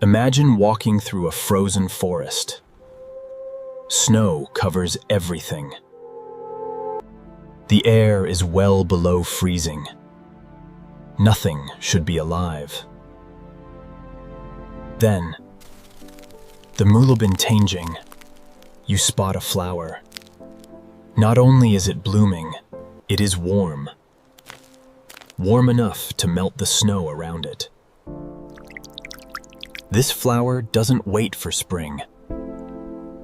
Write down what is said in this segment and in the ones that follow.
Imagine walking through a frozen forest. Snow covers everything. The air is well below freezing. Nothing should be alive. Then, the mulubin, you spot a flower. Not only is it blooming, it is warm. Warm enough to melt the snow around it. This flower doesn't wait for spring.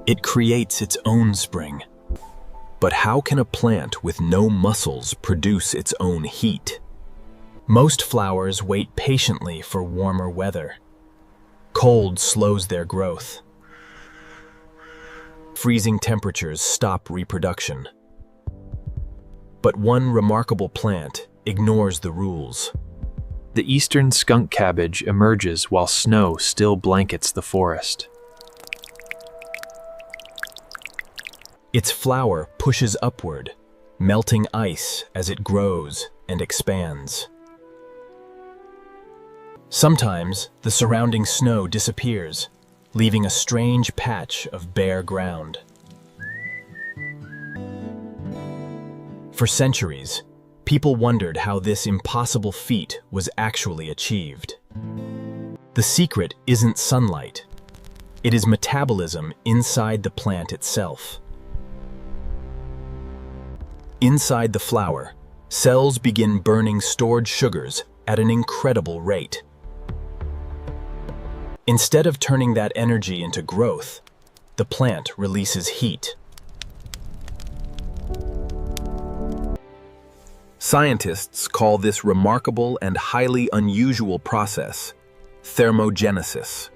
It creates its own spring. But how can a plant with no muscles produce its own heat? Most flowers wait patiently for warmer weather. Cold slows their growth. Freezing temperatures stop reproduction. But one remarkable plant ignores the rules. The eastern skunk cabbage emerges while snow still blankets the forest. Its flower pushes upward, melting ice as it grows and expands. Sometimes the surrounding snow disappears, leaving a strange patch of bare ground. For centuries, people wondered how this impossible feat was actually achieved. The secret isn't sunlight. It is metabolism inside the plant itself. Inside the flower, cells begin burning stored sugars at an incredible rate. Instead of turning that energy into growth, the plant releases heat. Scientists call this remarkable and highly unusual process thermogenesis.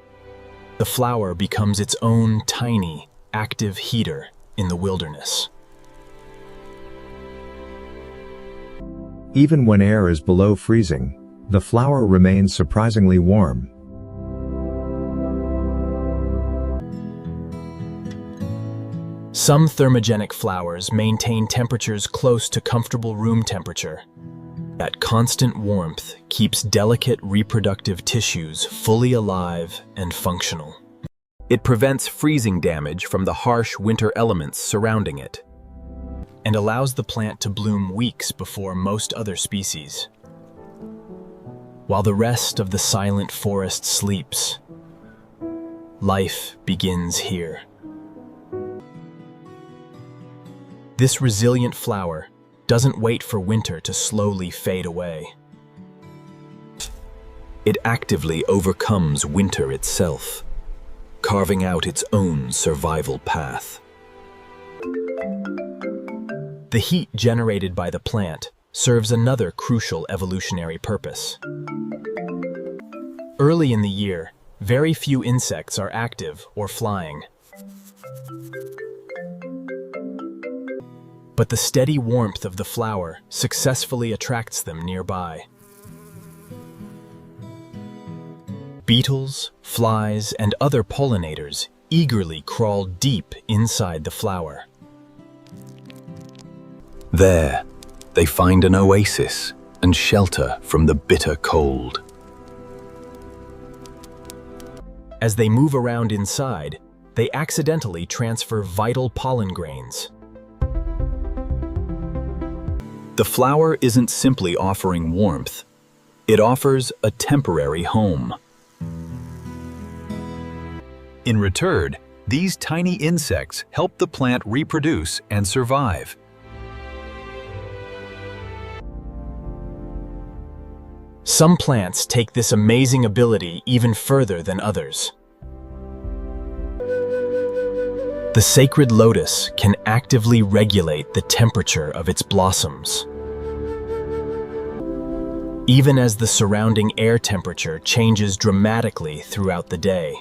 The flower becomes its own tiny, active heater in the wilderness. Even when air is below freezing, the flower remains surprisingly warm. Some thermogenic flowers maintain temperatures close to comfortable room temperature. That constant warmth keeps delicate reproductive tissues fully alive and functional. It prevents freezing damage from the harsh winter elements surrounding it, and allows the plant to bloom weeks before most other species. While the rest of the silent forest sleeps, life begins here. This resilient flower doesn't wait for winter to slowly fade away. It actively overcomes winter itself, carving out its own survival path. The heat generated by the plant serves another crucial evolutionary purpose. Early in the year, very few insects are active or flying. But the steady warmth of the flower successfully attracts them nearby. Beetles, flies, and other pollinators eagerly crawl deep inside the flower. There, they find an oasis and shelter from the bitter cold. As they move around inside, they accidentally transfer vital pollen grains. The flower isn't simply offering warmth, it offers a temporary home. In return, these tiny insects help the plant reproduce and survive. Some plants take this amazing ability even further than others. The sacred lotus can actively regulate the temperature of its blossoms. Even as the surrounding air temperature changes dramatically throughout the day.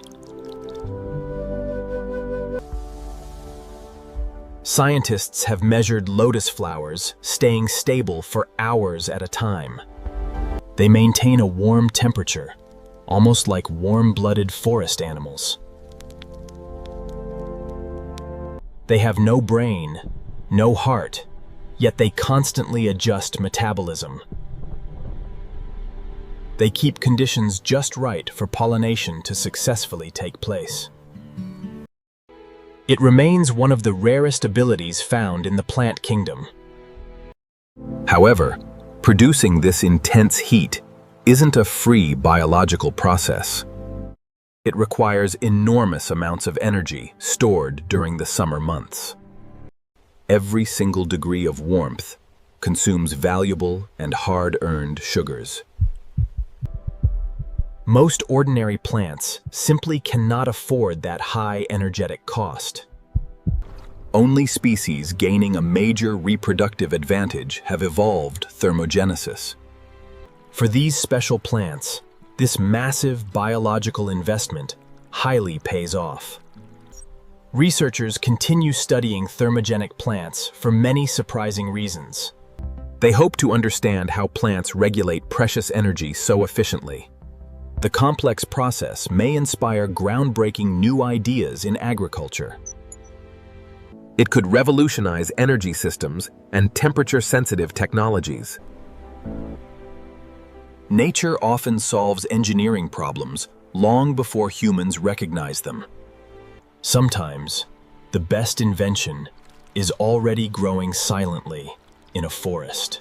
Scientists have measured lotus flowers staying stable for hours at a time. They maintain a warm temperature, almost like warm-blooded forest animals. They have no brain, no heart, yet they constantly adjust metabolism. They keep conditions just right for pollination to successfully take place. It remains one of the rarest abilities found in the plant kingdom. However, producing this intense heat isn't a free biological process. It requires enormous amounts of energy stored during the summer months. Every single degree of warmth consumes valuable and hard-earned sugars. Most ordinary plants simply cannot afford that high energetic cost. Only species gaining a major reproductive advantage have evolved thermogenesis. For these special plants, this massive biological investment highly pays off. Researchers continue studying thermogenic plants for many surprising reasons. They hope to understand how plants regulate precious energy so efficiently. The complex process may inspire groundbreaking new ideas in agriculture. It could revolutionize energy systems and temperature-sensitive technologies. Nature often solves engineering problems long before humans recognize them. Sometimes, the best invention is already growing silently in a forest.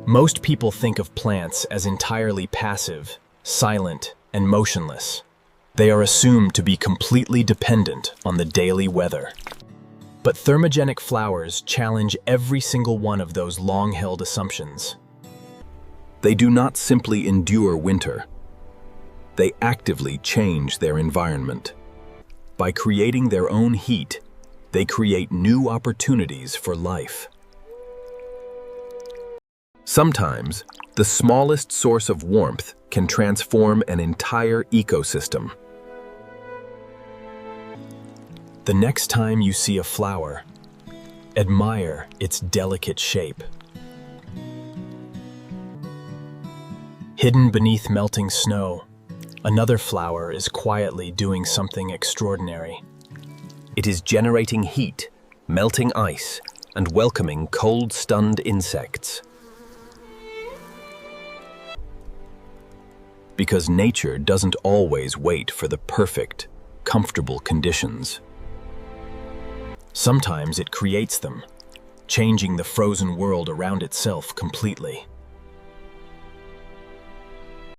Most people think of plants as entirely passive, silent, and motionless. They are assumed to be completely dependent on the daily weather. But thermogenic flowers challenge every single one of those long-held assumptions. They do not simply endure winter. They actively change their environment. By creating their own heat, they create new opportunities for life. Sometimes, the smallest source of warmth can transform an entire ecosystem. The next time you see a flower, admire its delicate shape. Hidden beneath melting snow, another flower is quietly doing something extraordinary. It is generating heat, melting ice, and welcoming cold-stunned insects. Because nature doesn't always wait for the perfect, comfortable conditions. Sometimes it creates them, changing the frozen world around itself completely.